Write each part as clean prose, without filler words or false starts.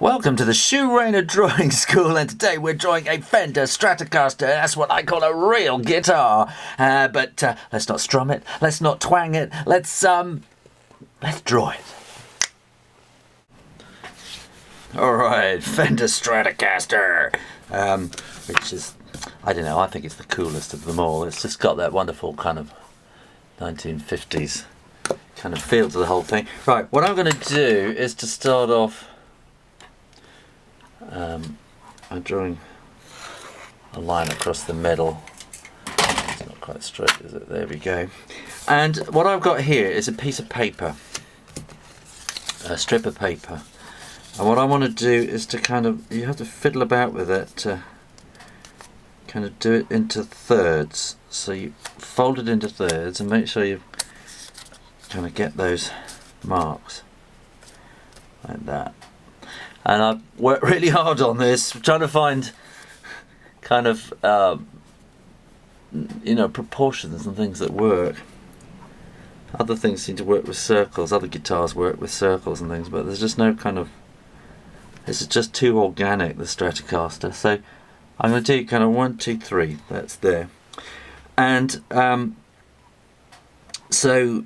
Welcome to the Shoo Rayner drawing school, and today we're drawing a Fender Stratocaster. That's what I call a real guitar. But let's not strum it, let's not twang it, let's draw it. Alright, Fender Stratocaster, which is, I don't know, I think it's the coolest of them all. It's just got that wonderful kind of 1950s kind of feel to the whole thing. Right, what I'm going to do is to start off, I'm drawing a line across the middle. It's not quite straight, is it? There we go. And what I've got here is a piece of paper, a strip of paper. And what I want to do is to kind of, you have to fiddle about with it to kind of do it into thirds. So you fold it into thirds and make sure you kind of get those marks like that. And I've worked really hard on this, trying to find kind of, you know, proportions and things that work. Other things seem to work with circles, other guitars work with circles and things, but there's just no kind of, this is just too organic, the Stratocaster. So I'm going to do kind of 1, 2, 3, that's there. And so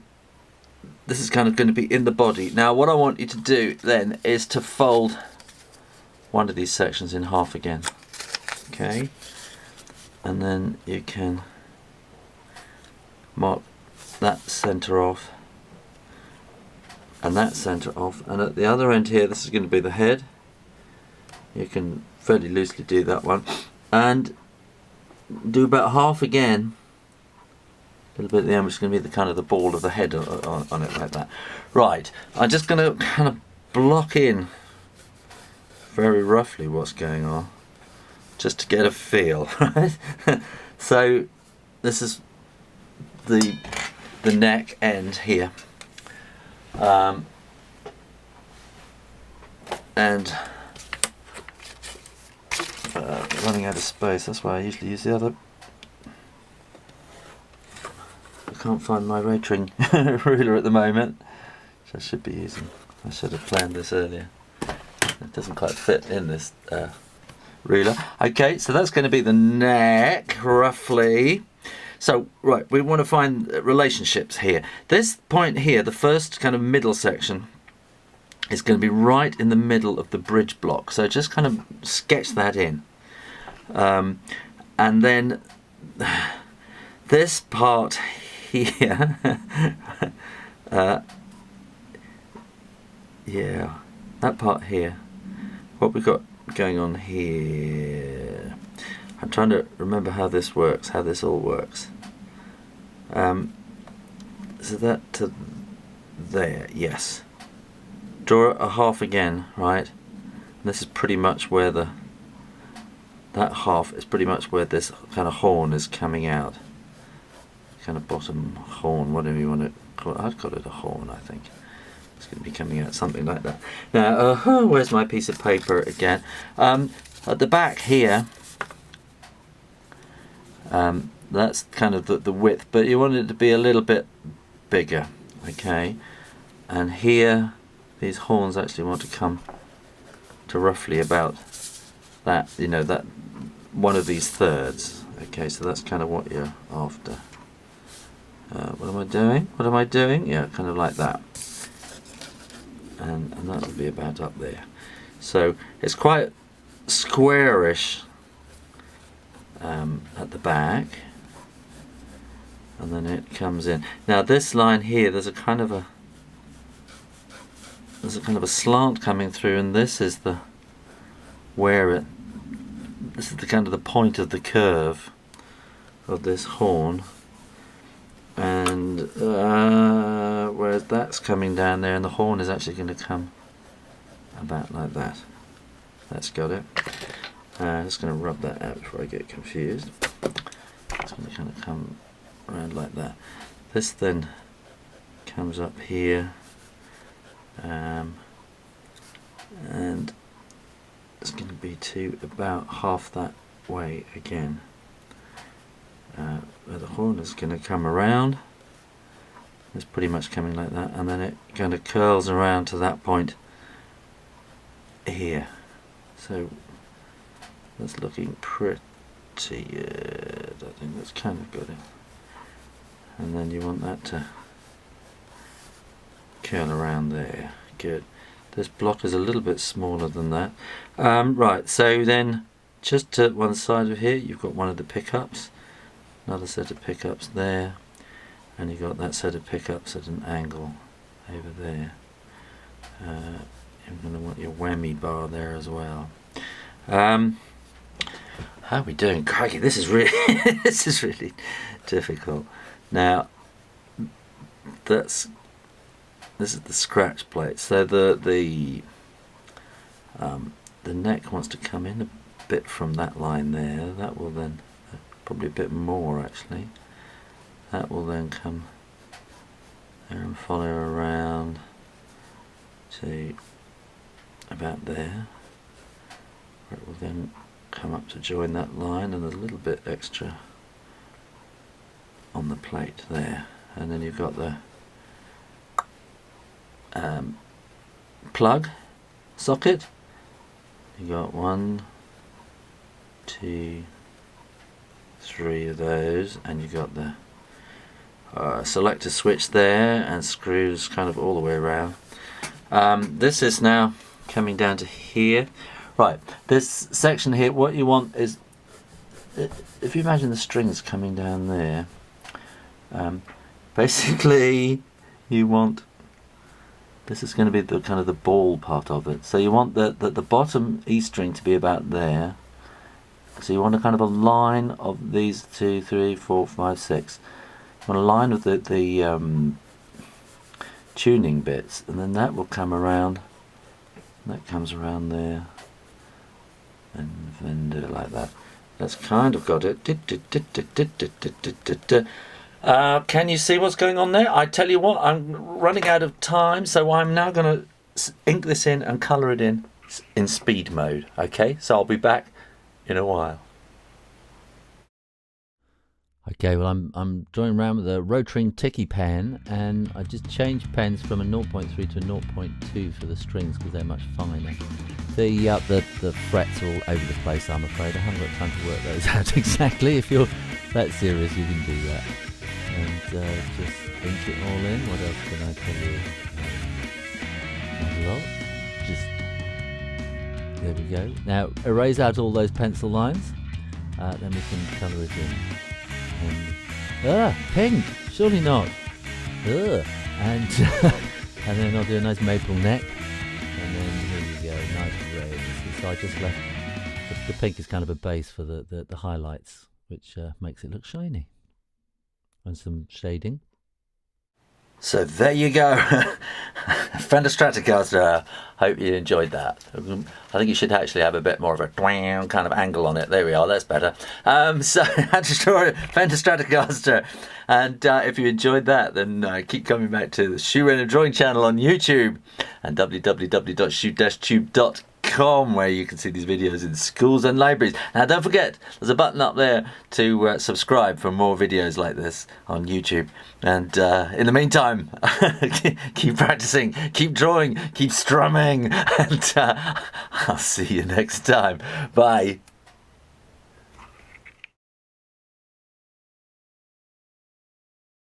this is kind of going to be in the body. Now what I want you to do then is to fold one of these sections in half again, okay, and then you can mark that centre off and that centre off, and at the other end here this is going to be the head. You can fairly loosely do that one and do about half again, a little bit at the end, which is going to be the kind of the ball of the head on it like that. Right, I'm just going to kind of block in very roughly what's going on, just to get a feel, right? So this is the neck end here, and running out of space. That's why I usually use the other. I can't find my Rotring ruler at the moment, which I should be using. I should have planned this earlier. It doesn't quite fit in this ruler. Okay, so that's going to be the neck, roughly. So, right, we want to find relationships here. This point here, the first kind of middle section, is going to be right in the middle of the bridge block. So just kind of sketch that in. And then this part here, yeah, that part here, what we've got going on here, I'm trying to remember how this works, how this all works. So that to there, yes. Draw a half again, right? And this is pretty much where that half is pretty much where this kind of horn is coming out. Kind of bottom horn, whatever you want to call it. I'd call it a horn, I think. It's going to be coming out something like that. Now, where's my piece of paper again? At the back here, that's kind of the width, but you want it to be a little bit bigger, okay? And here, these horns actually want to come to roughly about that, you know, that one of these thirds. Okay, so that's kind of what you're after. What am I doing? What am I doing? Yeah, kind of like that. And that would be about up there. So it's quite squarish at the back, and then it comes in. Now this line here, there's a kind of a slant coming through, and this is the kind of the point of the curve of this horn. And whereas that's coming down there, and the horn is actually going to come about like that. That's got it. Just going to rub that out before I get confused. It's going to kind of come around like that. This then comes up here, and it's going to be to about half that way again. Where the horn is going to come around, it's pretty much coming like that, and then it kind of curls around to that point here. So that's looking pretty good. I think that's kind of good. And then you want that to curl around there. Good. This block is a little bit smaller than that. Right, so then just to one side of here you've got one of the pickups, another set of pickups there, and you've got that set of pickups at an angle over there. You're going to want your whammy bar there as well. How are we doing? Crikey, this is really this is really difficult. Now this is the scratch plate. So the neck wants to come in a bit from that line there. That will then probably a bit more actually. That will then come there and follow around to about there, where it will then come up to join that line, and a little bit extra on the plate there. And then you've got the plug socket. You got 1, 2, 3 of those, and you got the selector switch there, and screws kind of all the way around. This is now coming down to here. Right, this section here, what you want is, if you imagine the strings coming down there, basically you want, this is going to be the kind of the ball part of it. So you want the bottom E string to be about there. So you want a kind of a line of these 2, 3, 4, 5, 6. You want a line of the tuning bits, and then that will come around. That comes around there, and then do it like that. That's kind of got it. Can you see what's going on there? I tell you what, I'm running out of time, so I'm now going to ink this in and colour it in speed mode. Okay, so I'll be back in a while. Okay, well I'm drawing around with a Rotring Tikky pen, and I just changed pens from a 0.3 to a 0.2 for the strings because they're much finer. The frets are all over the place, I'm afraid. I haven't got time to work those out exactly. If you're that serious, you can do that. And just ink it all in. What else can I tell you? Not a lot. Just, there we go. Now erase out all those pencil lines, then we can colour it in. Pink! Surely not. And and then I'll do a nice maple neck, and then here you go, nice red. So I just left the pink is kind of a base for the highlights, which makes it look shiny, and some shading. So there you go. Fender Stratocaster. Hope you enjoyed that. I think you should actually have a bit more of a twang kind of angle on it. There we are, that's better. So Fender Stratocaster. And if you enjoyed that, then keep coming back to the Shoo Rayner drawing channel on YouTube and www.shoo-tube.com, where you can see these videos in schools and libraries. Now don't forget, there's a button up there to subscribe for more videos like this on YouTube. And in the meantime, keep practicing, keep drawing, keep strumming, and I'll see you next time. Bye.